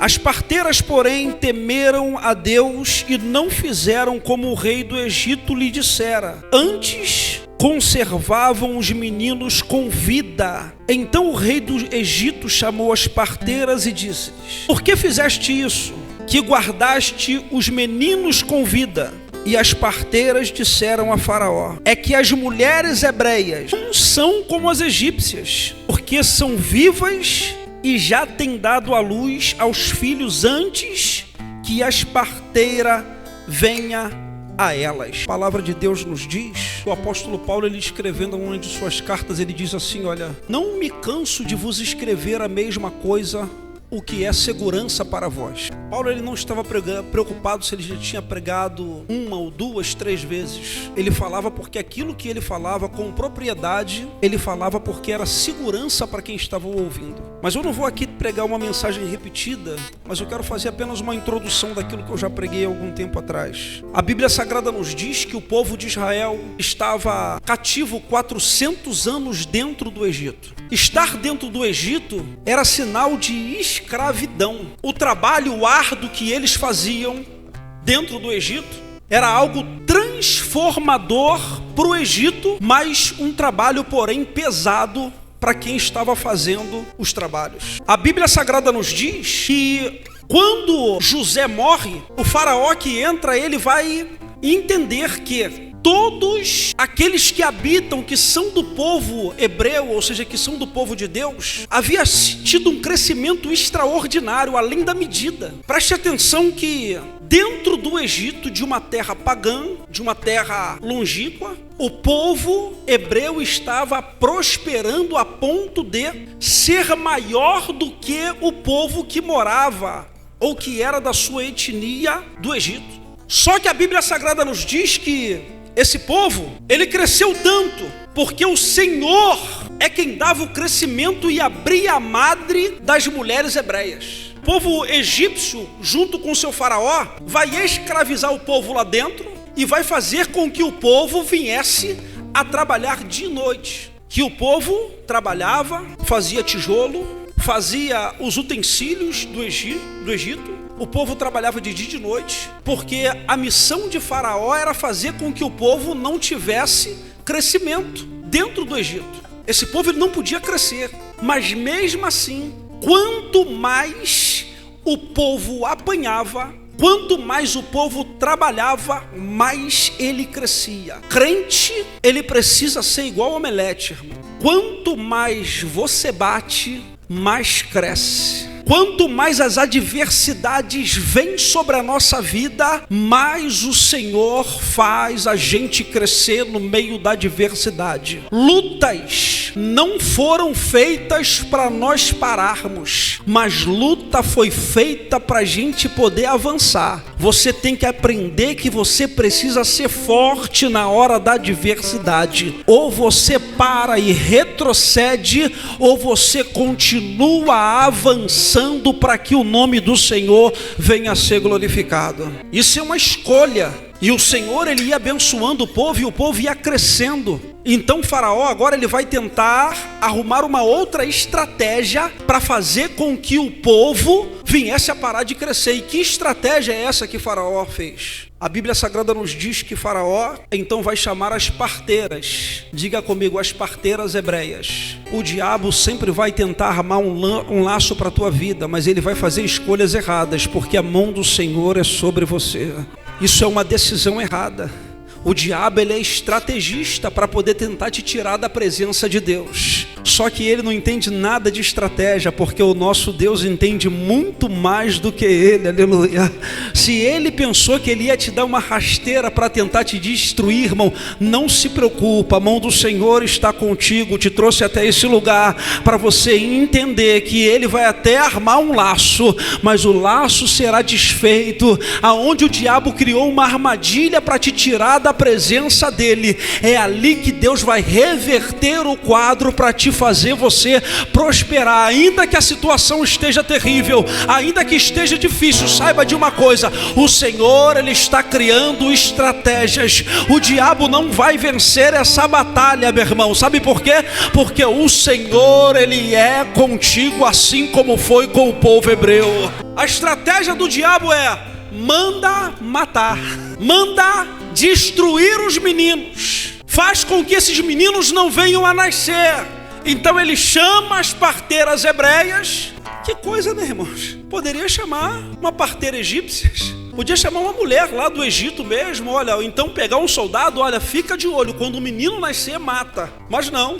As parteiras, porém, temeram a Deus e não fizeram como o rei do Egito lhe dissera. Antes, conservavam os meninos com vida. Então o rei do Egito chamou as parteiras e disse-lhes: por que fizeste isso, que guardaste os meninos com vida? E as parteiras disseram a Faraó: é que as mulheres hebreias não são como as egípcias, porque são vivas e já têm dado à luz aos filhos antes que as parteiras venha a elas. A palavra de Deus nos diz, o apóstolo Paulo, ele escrevendo uma de suas cartas, ele diz assim: olha, não me canso de vos escrever a mesma coisa, o que é segurança para vós. Paulo, ele não estava preocupado se ele já tinha pregado uma ou duas, três vezes. Ele falava porque aquilo que ele falava com propriedade, ele falava porque era segurança para quem estava ouvindo. Mas eu não vou aqui pregar uma mensagem repetida, mas eu quero fazer apenas uma introdução daquilo que eu já preguei há algum tempo atrás. A Bíblia Sagrada nos diz que o povo de Israel estava cativo 400 anos dentro do Egito. Estar dentro do Egito era sinal de escravidão. O trabalho árduo que eles faziam dentro do Egito era algo transformador para o Egito, mas um trabalho, porém, pesado para quem estava fazendo os trabalhos. A Bíblia Sagrada nos diz que quando José morre, o faraó que entra, ele vai entender que todos aqueles que habitam, que são do povo hebreu, ou seja, que são do povo de Deus, havia tido um crescimento extraordinário, além da medida. Preste atenção que dentro do Egito, de uma terra pagã, de uma terra longínqua, o povo hebreu estava prosperando a ponto de ser maior do que o povo que morava, ou que era da sua etnia do Egito. Só que a Bíblia Sagrada nos diz que esse povo, ele cresceu tanto, porque o Senhor é quem dava o crescimento e abria a madre das mulheres hebreias. O povo egípcio, junto com seu faraó, vai escravizar o povo lá dentro e vai fazer com que o povo viesse a trabalhar de noite. Que o povo trabalhava, fazia tijolo, fazia os utensílios do Egito. O povo trabalhava de dia e de noite, porque a missão de Faraó era fazer com que o povo não tivesse crescimento dentro do Egito. Esse povo, ele não podia crescer, mas mesmo assim, quanto mais o povo apanhava, quanto mais o povo trabalhava, mais ele crescia. Crente, ele precisa ser igual ao omelete, irmão. Quanto mais você bate, mais cresce. Quanto mais as adversidades vêm sobre a nossa vida, mais o Senhor faz a gente crescer no meio da adversidade. Lutas não foram feitas para nós pararmos, mas luta foi feita para a gente poder avançar. Você tem que aprender que você precisa ser forte na hora da adversidade. Ou você para e retrocede, ou você continua avançando para que o nome do Senhor venha a ser glorificado. Isso é uma escolha. E o Senhor, ele ia abençoando o povo e o povo ia crescendo. Então o faraó agora ele vai tentar arrumar uma outra estratégia para fazer com que o povo viesse a parar de crescer. E que estratégia é essa que faraó fez? A Bíblia Sagrada nos diz que faraó então vai chamar as parteiras. Diga comigo, as parteiras hebreias. O diabo sempre vai tentar armar um laço para a tua vida, mas ele vai fazer escolhas erradas, porque a mão do Senhor é sobre você. Isso é uma decisão errada. O diabo, ele é estrategista para poder tentar te tirar da presença de Deus. Só que ele não entende nada de estratégia, porque o nosso Deus entende muito mais do que ele, aleluia. Se ele pensou que ele ia te dar uma rasteira para tentar te destruir, irmão, não se preocupa, a mão do Senhor está contigo, te trouxe até esse lugar para você entender que ele vai até armar um laço, mas o laço será desfeito. Aonde o diabo criou uma armadilha para te tirar da presença dele, é ali que Deus vai reverter o quadro para te de fazer você prosperar. Ainda que a situação esteja terrível, ainda que esteja difícil, saiba de uma coisa: o Senhor, Ele está criando estratégias. O diabo não vai vencer essa batalha, meu irmão. Sabe por quê? Porque o Senhor, Ele é contigo, assim como foi com o povo hebreu. A estratégia do diabo é: manda matar, manda destruir os meninos, faz com que esses meninos não venham a nascer. Então ele chama as parteiras hebreias. Que coisa, né, irmãos? Poderia chamar uma parteira egípcia, podia chamar uma mulher lá do Egito mesmo. Olha, ou então pegar um soldado, olha, fica de olho, quando o menino nascer, mata. Mas não,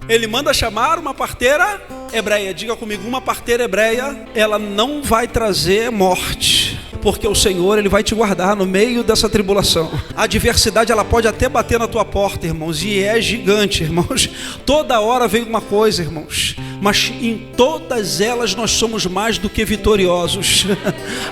ele manda chamar uma parteira hebreia. Diga comigo, uma parteira hebreia, ela não vai trazer morte, porque o Senhor, Ele vai te guardar no meio dessa tribulação. A adversidade, ela pode até bater na tua porta, irmãos, e é gigante, irmãos. Toda hora vem uma coisa, irmãos, mas em todas elas nós somos mais do que vitoriosos.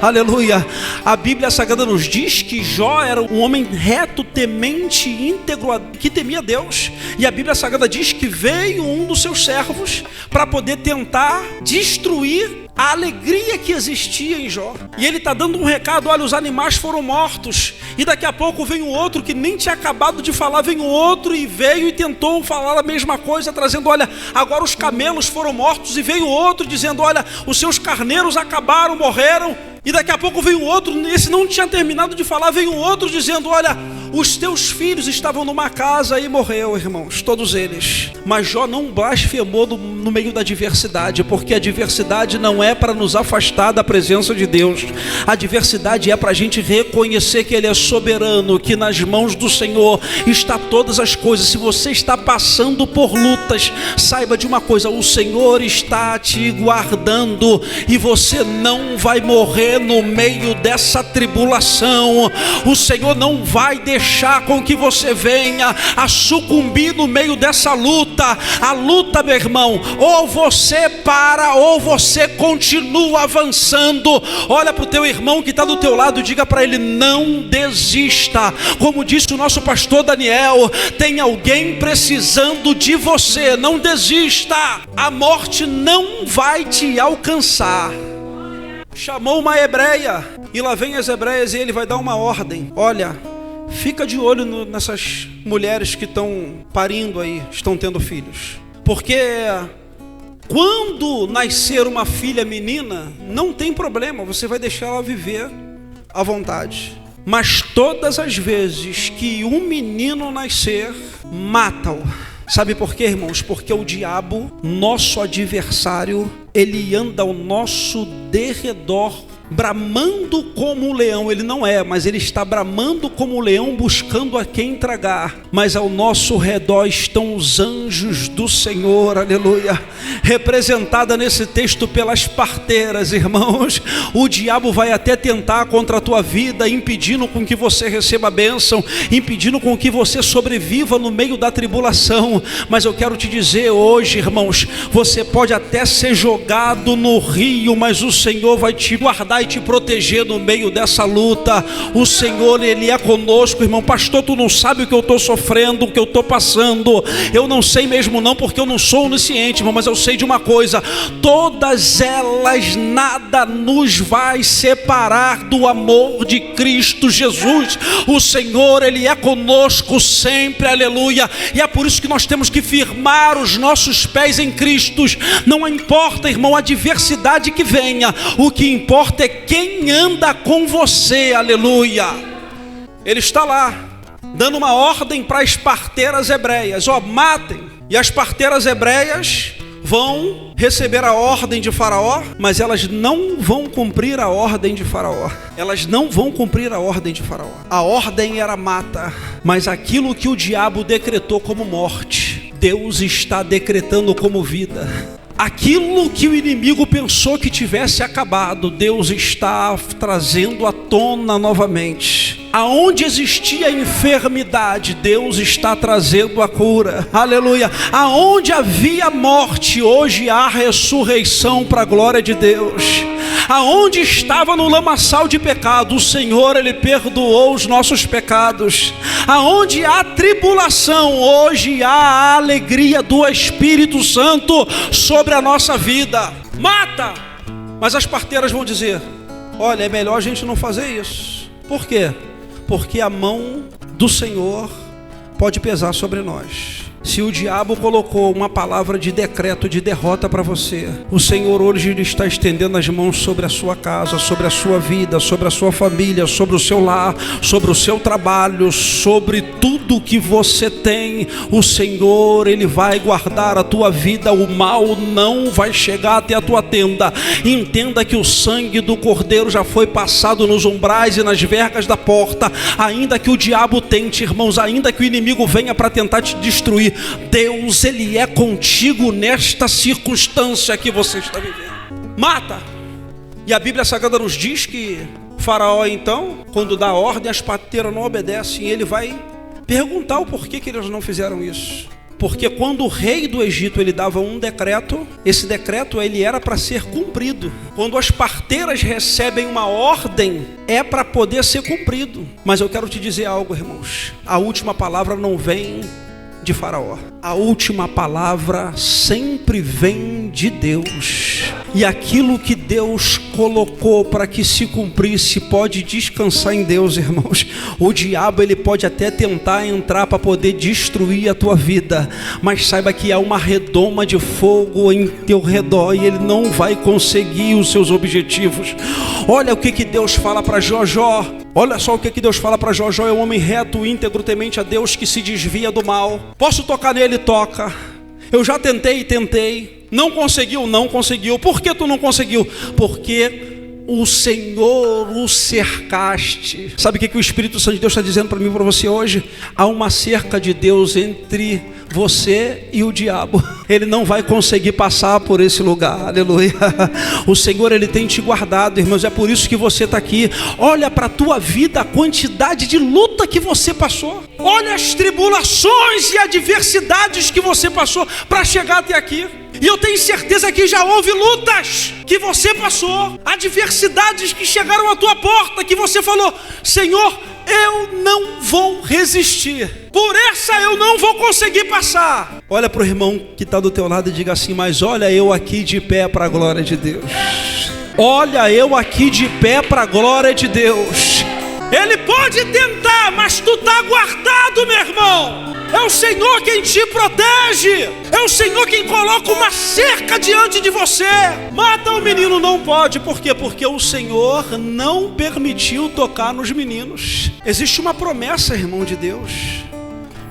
Aleluia. A Bíblia Sagrada nos diz que Jó era um homem reto, temente, íntegro, que temia Deus. E a Bíblia Sagrada diz que veio um dos seus servos para poder tentar destruir a alegria que existia em Jó. E ele está dando um recado: olha, os animais foram mortos. E daqui a pouco vem um outro que nem tinha acabado de falar, vem um outro e veio e tentou falar a mesma coisa, trazendo: olha, agora os camelos foram mortos. E veio outro dizendo: olha, os seus carneiros acabaram, morreram. E daqui a pouco veio outro, esse não tinha terminado de falar, veio outro dizendo: olha, os teus filhos estavam numa casa e morreu, irmãos, todos eles. Mas Jó não blasfemou no meio da adversidade, porque a adversidade não é para nos afastar da presença de Deus. A adversidade é para a gente reconhecer que Ele é soberano, que nas mãos do Senhor está todas as coisas. Se você está passando por lutas, saiba de uma coisa: o Senhor está te guardando e você não vai morrer no meio dessa tribulação. O Senhor não vai deixar com que você venha a sucumbir no meio dessa luta. A luta, meu irmão, ou você para ou você continua avançando. Olha para o teu irmão que está do teu lado e diga para ele: não desista. Como disse o nosso pastor Daniel, tem alguém precisando de você. Não desista. A morte não vai te alcançar. Chamou uma hebreia, e lá vem as hebreias, e ele vai dar uma ordem: olha, fica de olho nessas mulheres que estão parindo aí, estão tendo filhos, porque quando nascer uma filha menina, não tem problema, você vai deixar ela viver à vontade. Mas todas as vezes que um menino nascer, mata-o. Sabe por quê, irmãos? Porque o diabo, nosso adversário, ele anda ao nosso derredor, bramando como um leão. Ele não é, mas ele está bramando como um leão, buscando a quem tragar. Mas ao nosso redor estão os anjos do Senhor, aleluia, representada nesse texto pelas parteiras, irmãos. O diabo vai até tentar contra a tua vida, impedindo com que você receba a bênção, impedindo com que você sobreviva no meio da tribulação. Mas eu quero te dizer hoje, irmãos, você pode até ser jogado no rio, mas o Senhor vai te guardar e te proteger no meio dessa luta. O Senhor, Ele é conosco, irmão. Pastor, tu não sabe o que eu estou sofrendo, o que eu estou passando. Eu não sei mesmo não, porque eu não sou onisciente, irmão, mas eu sei de uma coisa: todas elas, nada nos vai separar do amor de Cristo Jesus. O Senhor, Ele é conosco sempre, aleluia. E é por isso que nós temos que firmar os nossos pés em Cristo. Não importa, irmão, a adversidade que venha, o que importa é quem anda com você, aleluia. Ele está lá, dando uma ordem para as parteiras hebreias: ó, matem. E as parteiras hebreias vão receber a ordem de Faraó, mas elas não vão cumprir a ordem de Faraó. Elas não vão cumprir a ordem de Faraó. A ordem era mata, mas aquilo que o diabo decretou como morte, Deus está decretando como vida. Aquilo que o inimigo pensou que tivesse acabado, Deus está trazendo à tona novamente. aonde existia enfermidade, Deus está trazendo a cura, aleluia. Aonde havia morte, hoje há ressurreição para a glória de Deus. Aonde estava no lamaçal de pecado, o Senhor, Ele perdoou os nossos pecados. Aonde há tribulação, hoje há a alegria do Espírito Santo sobre a nossa vida. Mata! Mas as parteiras vão dizer: olha, é melhor a gente não fazer isso. Por quê? Porque a mão do Senhor pode pesar sobre nós. Se o diabo colocou uma palavra de decreto, de derrota para você, o Senhor hoje está estendendo as mãos sobre a sua casa, sobre a sua vida, sobre a sua família, sobre o seu lar, sobre o seu trabalho, sobre tudo que você tem. O Senhor, Ele vai guardar a tua vida, o mal não vai chegar até a tua tenda. Entenda que o sangue do Cordeiro já foi passado nos umbrais e nas vergas da porta. Ainda que o diabo tente, irmãos, ainda que o inimigo venha para tentar te destruir, Deus, Ele é contigo nesta circunstância que você está vivendo. Mata! E a Bíblia Sagrada nos diz que Faraó, então, quando dá ordem, as parteiras não obedecem. E ele vai perguntar o porquê que eles não fizeram isso. Porque quando o rei do Egito ele dava um decreto, esse decreto ele era para ser cumprido. Quando as parteiras recebem uma ordem, é para poder ser cumprido. Mas eu quero te dizer algo, irmãos. A última palavra não vem de Faraó. A última palavra sempre vem de Deus. E aquilo que Deus colocou para que se cumprisse, pode descansar em Deus, irmãos. O diabo ele pode até tentar entrar para poder destruir a tua vida, mas saiba que há uma redoma de fogo em teu redor e ele não vai conseguir os seus objetivos. Olha o que Deus fala para Jó. Olha só o que Deus fala para Jó. Jó é um homem reto, íntegro, temente a Deus, que se desvia do mal. Posso tocar nele? Toca. Eu já tentei. Não conseguiu. Por que tu não conseguiu? Porque o Senhor o cercaste. Sabe o que o Espírito Santo de Deus está dizendo para mim e para você hoje? Há uma cerca de Deus entre você e o diabo. Ele não vai conseguir passar por esse lugar, aleluia. O Senhor, Ele tem te guardado, irmãos, é por isso que você está aqui. Olha para a tua vida, a quantidade de luta que você passou. Olha as tribulações e adversidades que você passou para chegar até aqui. E eu tenho certeza que já houve lutas que você passou, adversidades que chegaram à tua porta, que você falou: Senhor, eu não vou resistir, por essa eu não vou conseguir passar. Olha para o irmão que está do teu lado e diga assim: mas olha eu aqui de pé para a glória de Deus. Olha eu aqui de pé para a glória de Deus. Ele pode tentar, mas tu está guardado, meu irmão. É o Senhor quem te protege. É o Senhor quem coloca uma cerca diante de você. Mata o menino, não pode. Por quê? Porque o Senhor não permitiu tocar nos meninos. Existe uma promessa, irmão de Deus.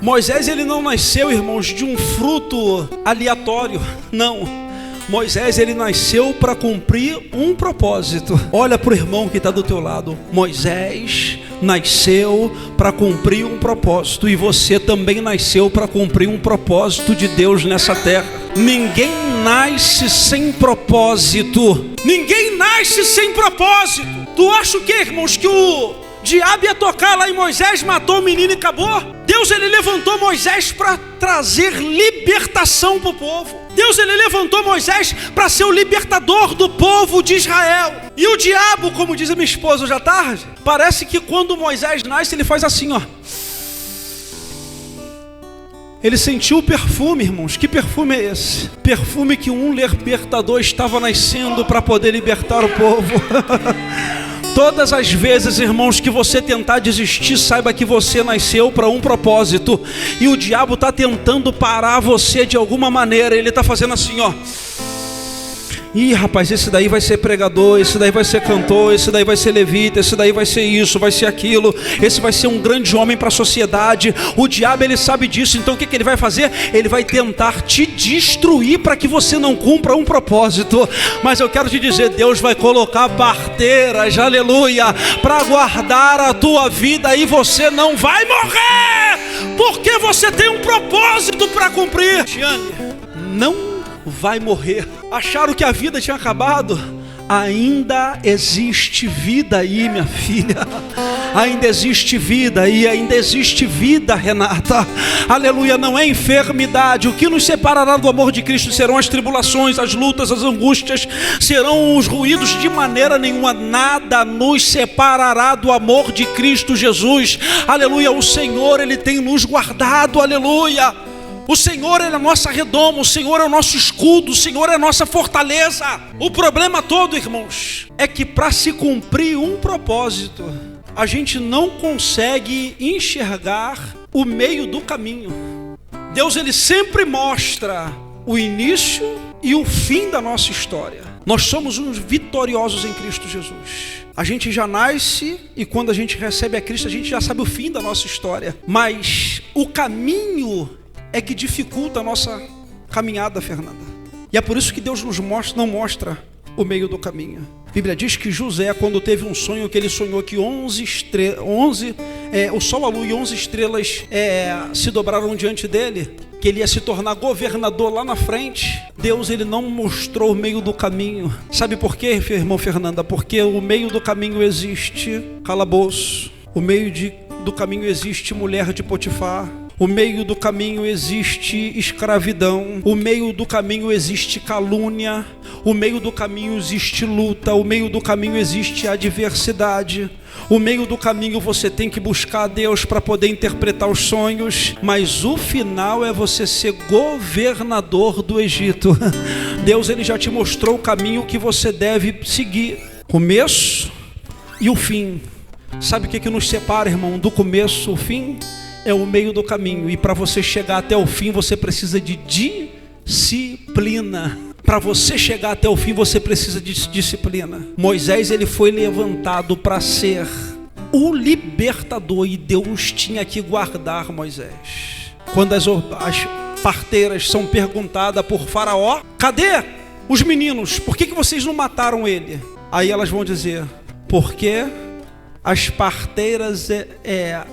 Moisés, ele não nasceu, irmãos, de um fruto aleatório. Não. Moisés, ele nasceu para cumprir um propósito. Olha para o irmão que está do teu lado. Moisés nasceu para cumprir um propósito. E você também nasceu para cumprir um propósito de Deus nessa terra. Ninguém nasce sem propósito. Ninguém nasce sem propósito. Tu acha o quê, irmãos? Que o diabo ia tocar lá em Moisés, matou o menino e acabou? Deus, ele levantou Moisés para trazer libertação para o povo. Deus, ele levantou Moisés para ser o libertador do povo de Israel. E o diabo, como diz a minha esposa hoje à tarde, parece que quando Moisés nasce, ele faz assim, ó. Ele sentiu o perfume, irmãos. Que perfume é esse? Perfume que um libertador estava nascendo para poder libertar o povo. Todas as vezes, irmãos, que você tentar desistir, saiba que você nasceu para um propósito. E o diabo está tentando parar você de alguma maneira. Ele está fazendo assim, ó. Ih, rapaz, esse daí vai ser pregador, esse daí vai ser cantor, esse daí vai ser levita, esse daí vai ser isso, vai ser aquilo, esse vai ser um grande homem para a sociedade. O diabo, ele sabe disso, então o que ele vai fazer? Ele vai tentar te destruir para que você não cumpra um propósito. Mas eu quero te dizer, Deus vai colocar parteiras, aleluia, para guardar a tua vida e você não vai morrer, porque você tem um propósito para cumprir. Tiane, não vai morrer. Acharam que a vida tinha acabado? Ainda existe vida aí, minha filha. ainda existe vida, e ainda existe vida, Renata. Aleluia, não é enfermidade. O que nos separará do amor de Cristo serão as tribulações, as lutas, as angústias, serão os ruídos. De maneira nenhuma, nada nos separará do amor de Cristo Jesus. Aleluia, o Senhor, Ele tem nos guardado, aleluia. O Senhor é a nossa redoma, o Senhor é o nosso escudo, o Senhor é a nossa fortaleza. O problema todo, irmãos, é que para se cumprir um propósito, a gente não consegue enxergar o meio do caminho. Deus, Ele sempre mostra o início e o fim da nossa história. Nós somos uns vitoriosos em Cristo Jesus. A gente já nasce e quando a gente recebe a Cristo, a gente já sabe o fim da nossa história. Mas o caminho é que dificulta a nossa caminhada, Fernanda. E é por isso que Deus não mostra o meio do caminho. A Bíblia diz que José, quando teve um sonho, que ele sonhou que o sol, a lua e 11 estrelas se dobraram diante dele, que ele ia se tornar governador lá na frente. Deus, Ele não mostrou o meio do caminho. Sabe por quê, irmão Fernanda? Porque o meio do caminho existe calabouço, o meio do caminho existe mulher de Potifar, o meio do caminho existe escravidão, o meio do caminho existe calúnia, o meio do caminho existe luta, o meio do caminho existe adversidade. O meio do caminho você tem que buscar a Deus para poder interpretar os sonhos, mas o final é você ser governador do Egito. Deus, Ele já te mostrou o caminho que você deve seguir, começo e o fim. Sabe o que nos separa, irmão, do começo ao fim? É o meio do caminho, e para você chegar até o fim, você precisa de disciplina. Para você chegar até o fim, você precisa de disciplina. Moisés, ele foi levantado para ser o libertador, e Deus tinha que guardar Moisés. Quando as parteiras são perguntadas por Faraó: cadê os meninos? Por que vocês não mataram ele? Aí elas vão dizer: porque as parteiras,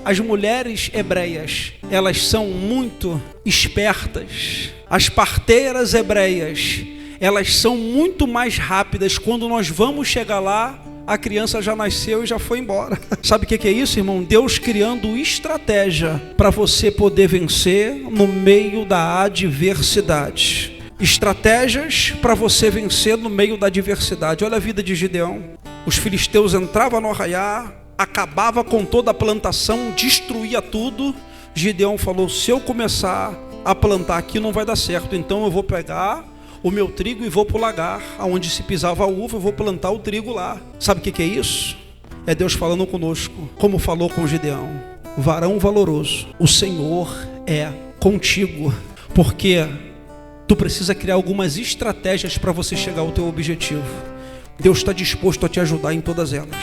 as mulheres hebreias, elas são muito espertas. As parteiras hebreias, elas são muito mais rápidas. Quando nós vamos chegar lá, a criança já nasceu e já foi embora. Sabe o que é isso, irmão? Deus criando estratégia para você poder vencer no meio da adversidade. Estratégias para você vencer no meio da adversidade. Olha a vida de Gideão. Os filisteus entravam no arraial, acabava com toda a plantação, destruía tudo. Gideão falou: se eu começar a plantar aqui não vai dar certo, então eu vou pegar o meu trigo e vou para o lagar, onde se pisava a uva, eu vou plantar o trigo lá. Sabe o que é isso? É Deus falando conosco, como falou com Gideão: varão valoroso, o Senhor é contigo. Porque tu precisa criar algumas estratégias para você chegar ao teu objetivo. Deus está disposto a te ajudar em todas elas,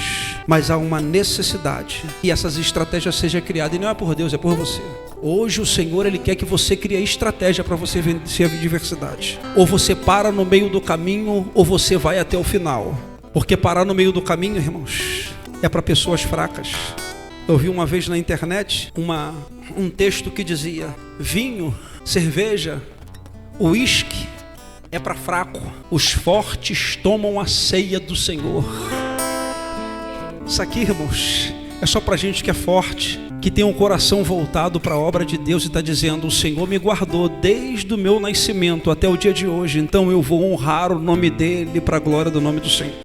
mas há uma necessidade e essas estratégias sejam criadas, e não é por Deus, é por você. Hoje o Senhor, Ele quer que você crie estratégia para você vencer a adversidade. Ou você para no meio do caminho, ou você vai até o final. Porque parar no meio do caminho, irmãos, é para pessoas fracas. Eu vi uma vez na internet um texto que dizia: vinho, cerveja, uísque é para fraco, os fortes tomam a ceia do Senhor. Isso aqui, irmãos, é só para gente que é forte, que tem um coração voltado para a obra de Deus e está dizendo: o Senhor me guardou desde o meu nascimento até o dia de hoje, então eu vou honrar o nome dEle para a glória do nome do Senhor.